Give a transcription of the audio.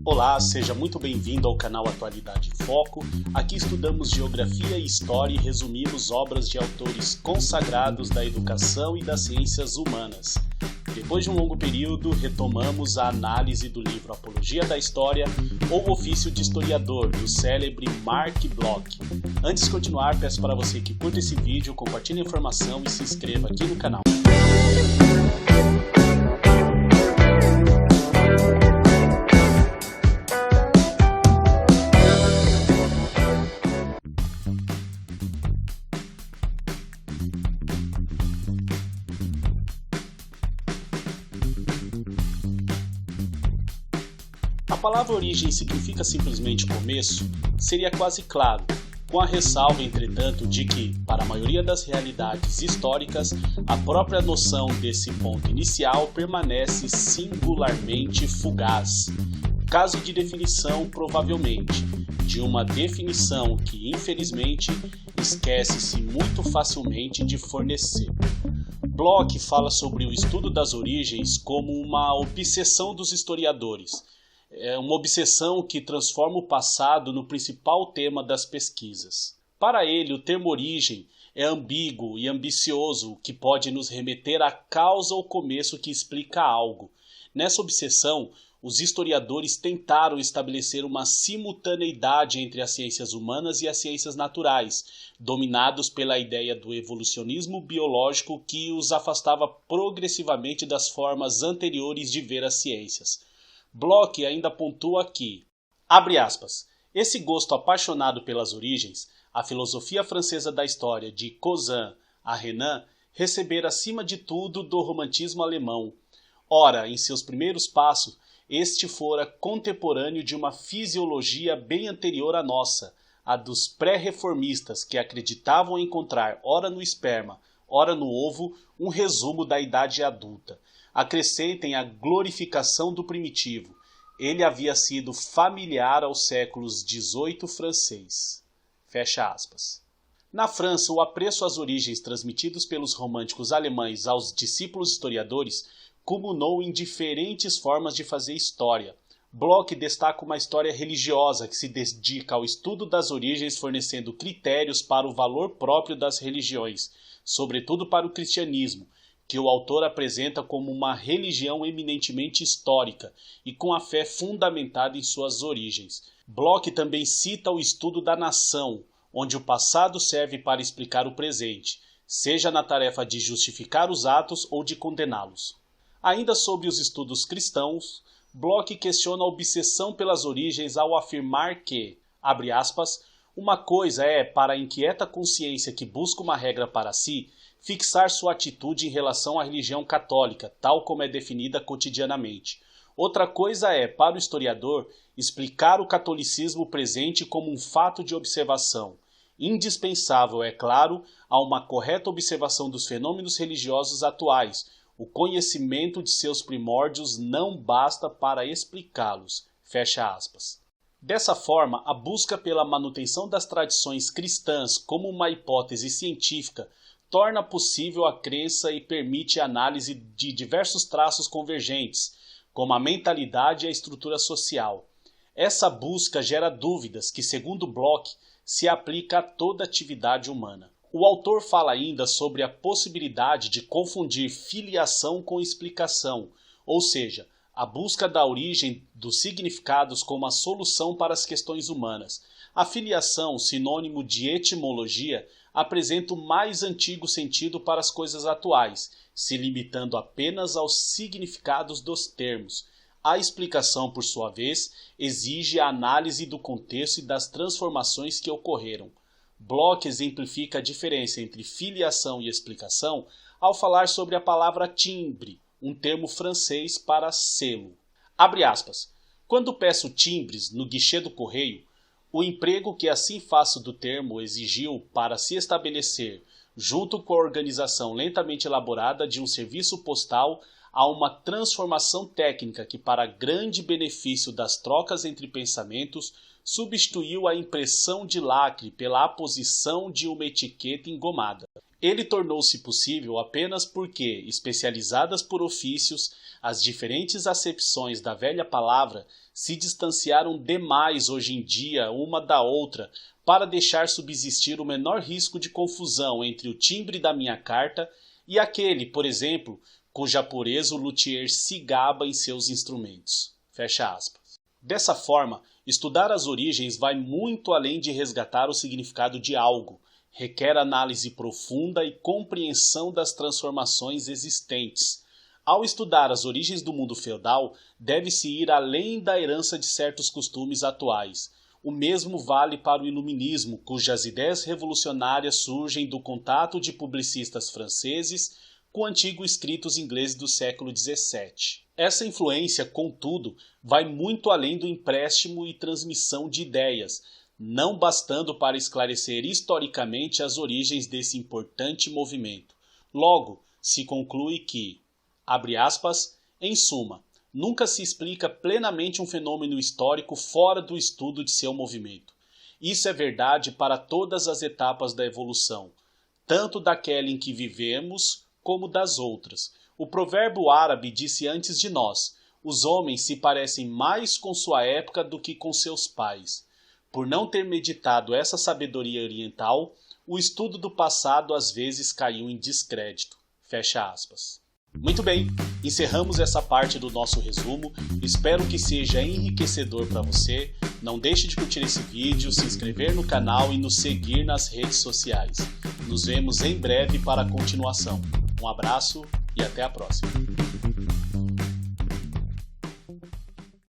Olá, seja muito bem-vindo ao canal Atualidade em Foco. Aqui estudamos geografia e história e resumimos obras de autores consagrados da educação e das ciências humanas. Depois de um longo período, retomamos a análise do livro Apologia da História ou Ofício de Historiador, do célebre Mark Bloch. Antes de continuar, peço para você que curta esse vídeo, compartilhe a informação e se inscreva aqui no canal. A palavra origem significa simplesmente começo? Seria quase claro, com a ressalva, entretanto, de que, para a maioria das realidades históricas, a própria noção desse ponto inicial permanece singularmente fugaz. Caso de definição, provavelmente, de uma definição que, infelizmente, esquece-se muito facilmente de fornecer. Bloch fala sobre o estudo das origens como uma obsessão dos historiadores. É uma obsessão que transforma o passado no principal tema das pesquisas. Para ele, o termo origem é ambíguo e ambicioso, que pode nos remeter à causa ou começo que explica algo. Nessa obsessão, os historiadores tentaram estabelecer uma simultaneidade entre as ciências humanas e as ciências naturais, dominados pela ideia do evolucionismo biológico que os afastava progressivamente das formas anteriores de ver as ciências. Bloch ainda pontua que, abre aspas, esse gosto apaixonado pelas origens, a filosofia francesa da história de Cousin a Renan, recebera acima de tudo do romantismo alemão. Ora, em seus primeiros passos, este fora contemporâneo de uma fisiologia bem anterior à nossa, a dos pré-reformistas que acreditavam encontrar, ora no esperma, ora no ovo, um resumo da idade adulta. Acrescentem a glorificação do primitivo. Ele havia sido familiar aos séculos XVIII francês. Fecha aspas. Na França, o apreço às origens transmitidos pelos românticos alemães aos discípulos historiadores culminou em diferentes formas de fazer história. Bloch destaca uma história religiosa que se dedica ao estudo das origens, fornecendo critérios para o valor próprio das religiões, sobretudo para o cristianismo, que o autor apresenta como uma religião eminentemente histórica e com a fé fundamentada em suas origens. Bloch também cita o estudo da nação, onde o passado serve para explicar o presente, seja na tarefa de justificar os atos ou de condená-los. Ainda sobre os estudos cristãos, Bloch questiona a obsessão pelas origens ao afirmar que, abre aspas, uma coisa é, para a inquieta consciência que busca uma regra para si, fixar sua atitude em relação à religião católica, tal como é definida cotidianamente. Outra coisa é, para o historiador, explicar o catolicismo presente como um fato de observação. Indispensável, é claro, a uma correta observação dos fenômenos religiosos atuais. O conhecimento de seus primórdios não basta para explicá-los. Fecha aspas. Dessa forma, a busca pela manutenção das tradições cristãs como uma hipótese científica torna possível a crença e permite a análise de diversos traços convergentes, como a mentalidade e a estrutura social. Essa busca gera dúvidas que, segundo Bloch, se aplica a toda atividade humana. O autor fala ainda sobre a possibilidade de confundir filiação com explicação, ou seja, a busca da origem dos significados como a solução para as questões humanas. A filiação, sinônimo de etimologia, apresenta o mais antigo sentido para as coisas atuais, se limitando apenas aos significados dos termos. A explicação, por sua vez, exige a análise do contexto e das transformações que ocorreram. Bloch exemplifica a diferença entre filiação e explicação ao falar sobre a palavra timbre, um termo francês para selo. Abre aspas. Quando peço timbres no guichê do correio, o emprego que assim faço do termo exigiu para se estabelecer, junto com a organização lentamente elaborada de um serviço postal, a uma transformação técnica que, para grande benefício das trocas entre pensamentos, substituiu a impressão de lacre pela aposição de uma etiqueta engomada. Ele tornou-se possível apenas porque, especializadas por ofícios, as diferentes acepções da velha palavra se distanciaram demais hoje em dia uma da outra para deixar subsistir o menor risco de confusão entre o timbre da minha carta e aquele, por exemplo, cuja pureza o luthier se gaba em seus instrumentos. Fecha aspas. Dessa forma, estudar as origens vai muito além de resgatar o significado de algo. Requer análise profunda e compreensão das transformações existentes. Ao estudar as origens do mundo feudal, deve-se ir além da herança de certos costumes atuais. O mesmo vale para o iluminismo, cujas ideias revolucionárias surgem do contato de publicistas franceses com antigos escritos ingleses do século XVII. Essa influência, contudo, vai muito além do empréstimo e transmissão de ideias, não bastando para esclarecer historicamente as origens desse importante movimento. Logo, se conclui que, abre aspas, em suma, nunca se explica plenamente um fenômeno histórico fora do estudo de seu movimento. Isso é verdade para todas as etapas da evolução, tanto daquela em que vivemos como das outras. O provérbio árabe disse antes de nós: os homens se parecem mais com sua época do que com seus pais. Por não ter meditado essa sabedoria oriental, o estudo do passado às vezes caiu em descrédito. Fecha aspas. Muito bem, encerramos essa parte do nosso resumo. Espero que seja enriquecedor para você. Não deixe de curtir esse vídeo, se inscrever no canal e nos seguir nas redes sociais. Nos vemos em breve para a continuação. Um abraço e até a próxima.